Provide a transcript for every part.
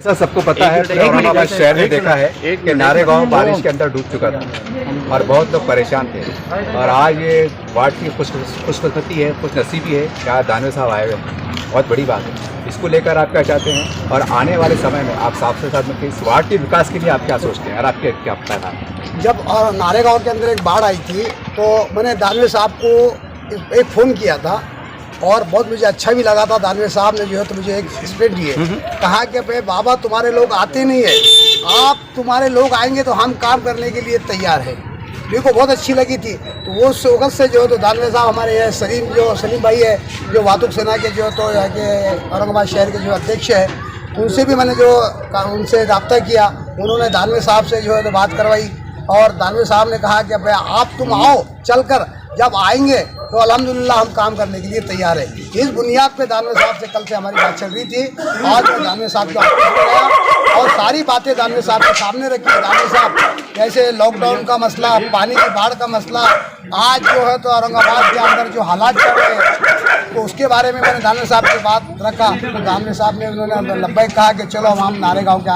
Sir सबको पता है, औरंगाबाद शहर में देखा है कि नारेगांव बारिश के अंदर डूब चुका था और बहुत लोग परेशान थे। और आज ये वार्ड की खुशकिस्मती है, खुश नसीबी है कि आज दानवे साहब आए हुए हैं। बहुत बड़ी बात है। इसको लेकर आप क्या चाहते हैं और आने वाले समय में आप साफ से साथ में इस वार्ड के विकास के लिए आप क्या सोचते हैं और आपके क्या प्लान है? जब नारेगांव के अंदर एक बाढ़ आई थी तो मैंने दानवे साहब को एक फ़ोन किया था और बहुत मुझे अच्छा भी लगा था। दानवे साहब ने जो है तो मुझे एक स्पीच दिए, कहा कि भाई बाबा तुम्हारे लोग आते नहीं है, आप तुम्हारे लोग आएंगे तो हम काम करने के लिए तैयार हैं। मेरे को बहुत अच्छी लगी थी। तो वो वक्त से जो है तो दानवे साहब हमारे यहाँ सलीम भाई है जो वातुक सेना के जो तो यहाँ के औरंगाबाद शहर के जो अध्यक्ष है, उनसे भी मैंने उनसे रब्ता किया। उन्होंने दानवे साहब से जो है तो बात करवाई और दानवे साहब ने कहा कि भाई आप तुम आओ, चलकर जब आएंगे तो अल्हम्दुलिल्लाह हम काम करने के लिए तैयार है। इस बुनियाद पे दानवे साहब से कल से हमारी बात चल रही थी। आज मैं दानवे साहब के ऑफिस में गया और सारी बातें दानवे साहब के सामने रखी। दानवे साहब जैसे लॉकडाउन का मसला, पानी की बाढ़ का मसला, आज जो है तो औरंगाबाद के अंदर जो हालात चल रहे हैं तो उसके बारे में मैंने दानवे साहब की बात रखा। तो दानवे साहब ने उन्होंने लब्बैक कहा कि चलो हम नारेगांव के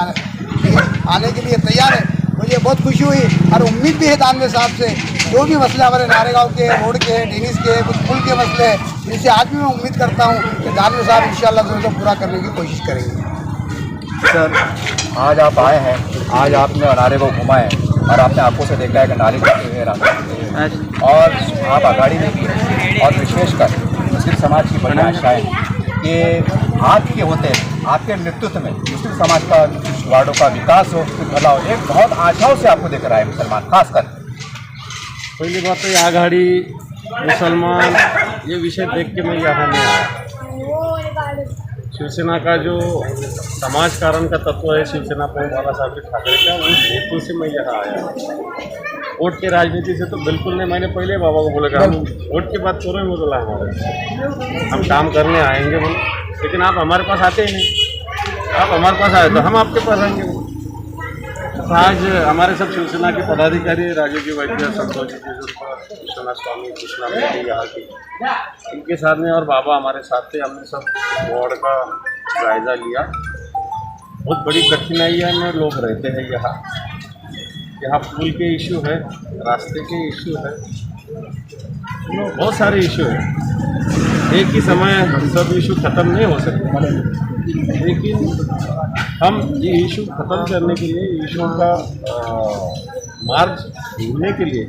आने के लिए तैयार है। मुझे बहुत खुशी हुई और उम्मीद भी है दानवे साहब से जो भी मसले हमारे नारेगांव के, रोड के हैं, डेनिस के, कुछ पुल के मसले हैं, जिनसे आज भी मैं उम्मीद करता हूँ कि दानवे साहब इंशाअल्लाह जो पूरा करने की कोशिश करेंगे। सर आज आप आए हैं, आज आपने नारे को घुमा है और आपने आंखों से देखा है कि नाले टूटे हुए रास्ते और आप अगाड़ी में भी हैं और विशेषकर मुस्लिम समाज की बड़ी आशाएँ कि आपके होते आपके नेतृत्व में मुस्लिम समाज का वार्डों का विकास हो, भला हो, एक बहुत आशाओं से आपको देख रहा है मुसलमान खासकर। पहली बात तो आघाड़ी मुसलमान ये विषय देख के मैं यहाँ नहीं आया। शिवसेना का जो समाज कारण का तत्व है शिवसेना पर बाला साहब ठाकरे का, उस हेतु से मैं यहाँ आया। वोट के राजनीति से तो बिल्कुल नहीं। मैंने पहले बाबा को बोला कि हम वोट की बात करो, मैं बोला हमारे हम काम करने आएंगे बोले, लेकिन आप हमारे पास आते ही नहीं। आप हमारे पास आए तो हम आपके पास आएंगे। तो आज हमारे सब शिवसेना के पदाधिकारी, राजीव जी वैद्य, संतोष जी विश्वनाथ स्वामी, कृष्णा मेहती यहाँ की, इनके साथ में और बाबा हमारे साथ थे। हमने सब वार्ड का जायजा लिया। बहुत बड़ी कठिनाइयाँ में लोग रहते हैं यहाँ पुल के इशू है, रास्ते के इशू है, बहुत सारे इशू है। एक ही समय सब इशू ख़त्म नहीं हो सकते, लेकिन हम ये इशू ख़त्म करने के लिए, इशू का मार्ग ढूंढने के लिए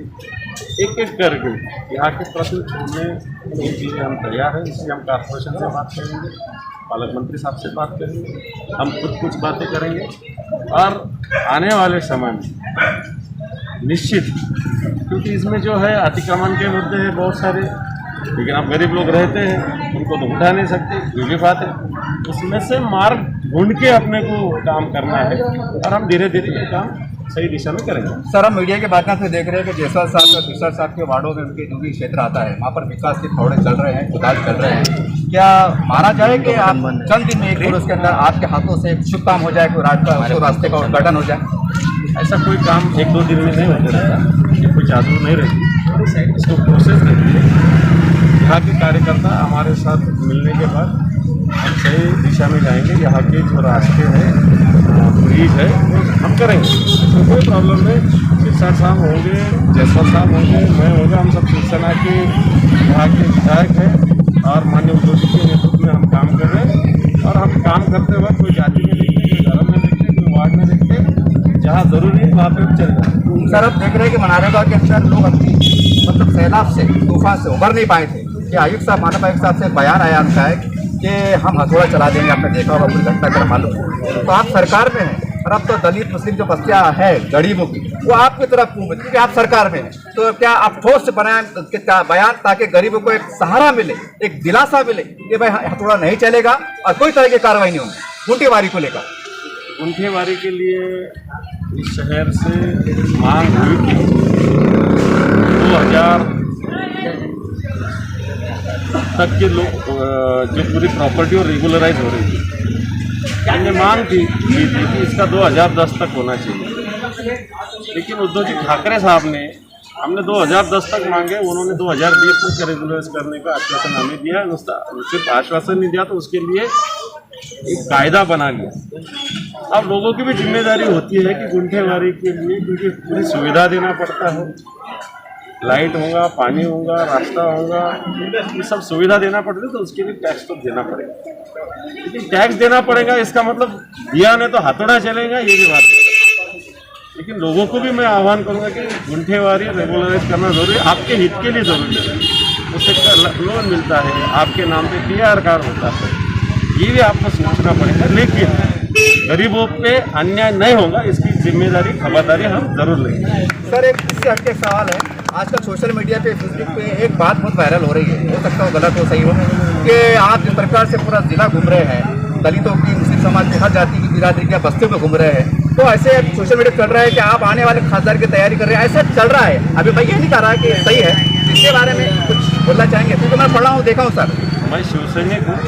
एक एक करके यहाँ के प्रश्न छोड़ने के लिए हम तैयार हैं। इसलिए हम कॉर्पोरेशन से बात करेंगे, पालक मंत्री साहब से बात करेंगे, हम खुद कुछ बातें करेंगे और आने वाले समय में निश्चित, क्योंकि इसमें जो है अतिक्रमण के मुद्दे हैं बहुत सारे, लेकिन आप गरीब लोग रहते हैं, उनको तो उठा नहीं सकते, ये भी बात है। उसमें से मार्ग ढूंढ के अपने को काम करना है और हम धीरे धीरे ये काम सही दिशा में करेंगे। सर हम मीडिया के माध्यम से देख रहे हैं कि जायसवाल साहब और तुषार साहब के वार्डों में उनके जो भी क्षेत्र आता है वहाँ पर विकास के थोड़े चल रहे हैं, खुदाल चल रहे हैं। क्या माना जाए कि आप चंद दिन में एक वर्ष के अंदर आपके हाथों से शुभ काम हो जाए, कोई रास्ते का उद्घाटन हो जाए? ऐसा कोई काम एक दो दिन में नहीं होते रहता, ये कोई जादू नहीं रहती, इसको प्रोसेस रहती है। यहाँ के कार्यकर्ता हमारे साथ मिलने के बाद हम सही दिशा में जाएंगे। यहाँ के जो रास्ते हैं, ब्रिज है, हम करेंगे, तो कोई प्रॉब्लम नहीं। शिवसार साहब होंगे, जायसवाल साहब होंगे, मैं होगा, हम सब शिवसेना के यहाँ के विधायक हैं और माननीय उद्धव जी के नेतृत्व में हम काम कर रहे हैं। और हम काम करते वक्त कोई जाति में देखते, कोई धर्म में देखते, कोई वार्ड में देखते, जहाँ ज़रूरी है वहाँ पर चल जाए। सर अब देख रहे हैं कि नारेगांव के अंदर लोग अपनी मतलब सैलाब से, तूफान से उभर नहीं पाए थे कि आयुक्त साहब, मानव आयुक्त साहब से बयान आया उनका है कि हम हथौड़ा चला देंगे। आपने देखा होगा पूरी घटना कर मालूम। तो आप सरकार में हैं और अब तो दलित मुस्लिम जो बस्तियाँ है गरीबों की, वो आपकी तरफ क्योंकि आप सरकार में हैं, तो क्या आप ठोस से बनाए बयान ताकि गरीबों को एक सहारा मिले, एक दिलासा मिले कि भाई हथौड़ा नहीं चलेगा और कोई तरह की कार्रवाई नहीं होगी गुंठेवारी को लेकर? गुंठेवारी के लिए इस शहर से मांग हुई थी 2000 तक के लोग जो पूरी प्रॉपर्टी और रेगुलराइज हो रही थी, हमने मांग की थी कि इसका 2010 तक होना चाहिए। लेकिन उद्धव जी ठाकरे साहब ने, हमने 2010 तक मांगे, उन्होंने 2020 तक रेगुलराइज करने का आश्वासन हमें दिया। सिर्फ आश्वासन नहीं दिया, तो उसके लिए एक कायदा बना लिया। अब लोगों की भी जिम्मेदारी होती है कि गुंठेवारी के लिए क्योंकि पूरी सुविधा देना पड़ता है, लाइट होगा, पानी होगा, रास्ता होगा, ये सब सुविधा देना पड़ता है, तो उसके लिए टैक्स तो देना पड़ेगा। लेकिन टैक्स देना पड़ेगा इसका मतलब दिया नहीं तो हाथोड़ा चलेगा, ये भी बात है। लेकिन लोगों को भी मैं आह्वान करूंगा कि गुंठेवारी रेगुलराइज करना जरूरी है, आपके हित के लिए जरूरी है। उससे लोन मिलता है, आपके नाम पे PR कार्ड होता है, ये भी आपको सोचना पड़ेगा। लेकिन गरीबों पे अन्याय नहीं होगा, इसकी जिम्मेदारी खबरदारी हम जरूर लेंगे। सर एक इससे हटके एक सवाल है, आजकल सोशल मीडिया पे फेसबुक पे एक बात बहुत वायरल हो रही है, हो सकता हो गलत हो सही हो, कि आप जिस प्रकार से पूरा जिला घूम रहे हैं, दलितों की, मुस्लिम समाज की, हर जाति की, बिरादरी की बस्तियों में घूम रहे हैं, तो ऐसे सोशल मीडिया चल रहा है कि आप आने वाले खासदार की तैयारी कर रहे हैं, ऐसा चल रहा है। अभी मैं ये नहीं कह रहा कि सही है, इसके बारे में कुछ बोलना चाहेंगे? क्योंकि मैं पढ़ा हूँ, देखा हूँ सर। मैं शिवसैनिक हूँ,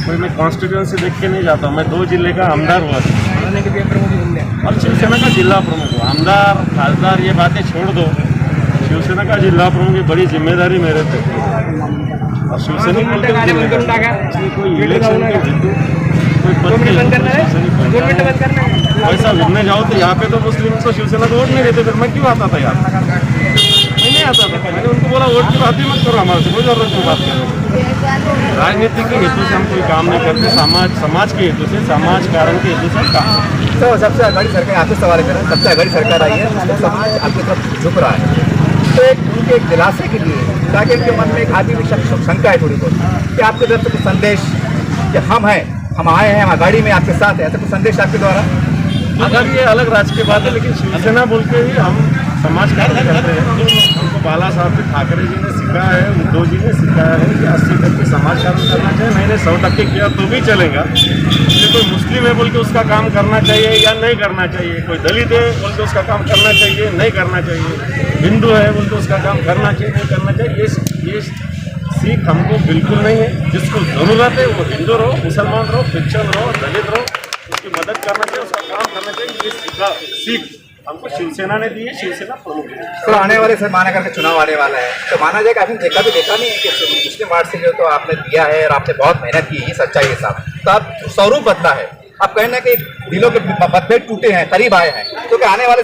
कोई मैं कॉन्स्टिट्यूंसी देख के नहीं जाता हूँ। मैं 2 जिले का आमदार हुआ था और शिवसेना का जिला प्रमुख हुआ। आमदार खासदार ये बातें छोड़ दो, शिवसेना का जिला प्रमुख की बड़ी जिम्मेदारी मेरे पे और शिवसैनिक कोई इलेक्शन के जीतू, कोई पद के वैसा घूमने जाओ तो यहाँ पे तो मुस्लिम को शिवसेना को वोट नहीं देते, फिर मैं क्यों आता था यार? मैं नहीं आता था। मैंने उनको बोला वोट की बात ही मत करो, हमारे से कोई जरूरत नहीं बात करने। राजनीति के हेतु से हम कोई काम नहीं करते, समाज के हेतु से, समाज कारण के हेतु से काम। तो सबसे अगाड़ी सरकार, आपसे सवाल करें, सबसे अगाड़ी सरकार आई है, मुस्लिम समाज आपकी तरफ झुक रहा है, तो उनके एक दिलासे के लिए, ताकि उनके मन में एक आदमी भी शंका है थोड़ी बहुत कि आपकी तरफ से कुछ संदेश कि हम हैं, हम आए हैं, हम गाड़ी में आपके साथ है, ऐसा कुछ संदेश आपके द्वारा? अगर ये अलग राजकीय बात है, लेकिन शिवसेना बोल के ही हम समाज कार्य करते हैं। हमको बाला साहब ठाकरे जी ने सिखाया है, उद्धव जी ने सिखाया है कि 80% समाज कार्य करना चाहिए। मैंने 100% किया तो भी चलेगा। इसलिए कोई मुस्लिम है बोल के उसका काम करना चाहिए या नहीं करना चाहिए, कोई दलित है बोल के उसका काम करना चाहिए नहीं करना चाहिए, हिंदू है बोल के उसका काम करना चाहिए नहीं करना चाहिए, ये सीख हमको बिल्कुल नहीं है। जिसको ज़रूरत है वो हिंदू रहो, मुसलमान रहो, क्रिश्चन रहो, दलित रहो, उसकी मदद करना चाहिए, उसका काम करना चाहिए। ये सीख हमको शिवसेना ने दी है, शिवसेना प्रमुख है। तो आने वाले सर माना करके चुनाव आने वाला है, तो माना जाएगा आपने देखा नहीं है कि मुस्लिम वार्ड से जो तो आपने दिया है और आपने बहुत मेहनत की, ये सच्चाई है साहब, तो अब स्वरूप बदला है, अब कहीं ना कहीं दिलों के मतभेद टूटे हैं, करीब आए हैं, तो क्या आने वाले